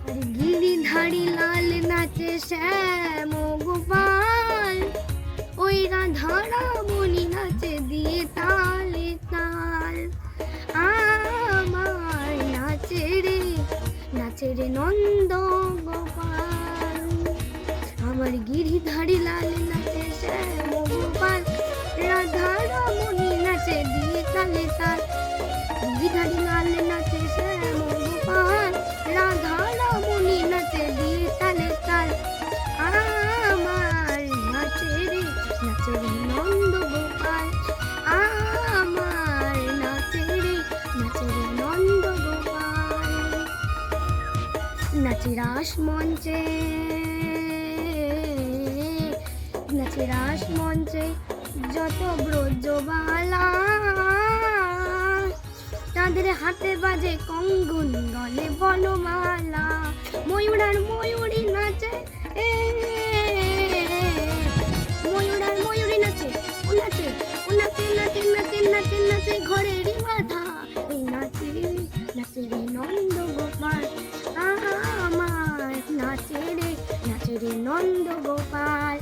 আরে গিরিধারী লাল নাচে শ্যাম গোপাল, ওই রাধারামণি নাচে দিয়ে তালে তাল। আমার নাচে রে নন্দ গোপাল, আমার গিরিধারী লাল নাচে শ্যাম গোপাল, রাধারামণি নাচে দিয়ে তালে তাল। গিরিধারী লাল নাচে শ্যাম গোপাল, রাধারামণি নাচে দিয়ে তালে তাল। আমার নাচে রে নন্দ গোপাল, আমার নাচে রে নন্দ গোপাল। নাচে রাস মঞ্চে, নাচে রাস মঞ্চে যত ব্রজবালা, তাদের হাতে বাজে কঙ্গন গলে বনমালা। ময়ূর আর ময়ূরী নাচে, ময়ূর আর ময়ূরী নাচে, ও নাচে ও নাচে নাচে নাচে নাচে নাচে ঘরেরই মাথা। এই নাচে রে নন্দ গোপাল, আমার নাচে রে নন্দ গোপাল।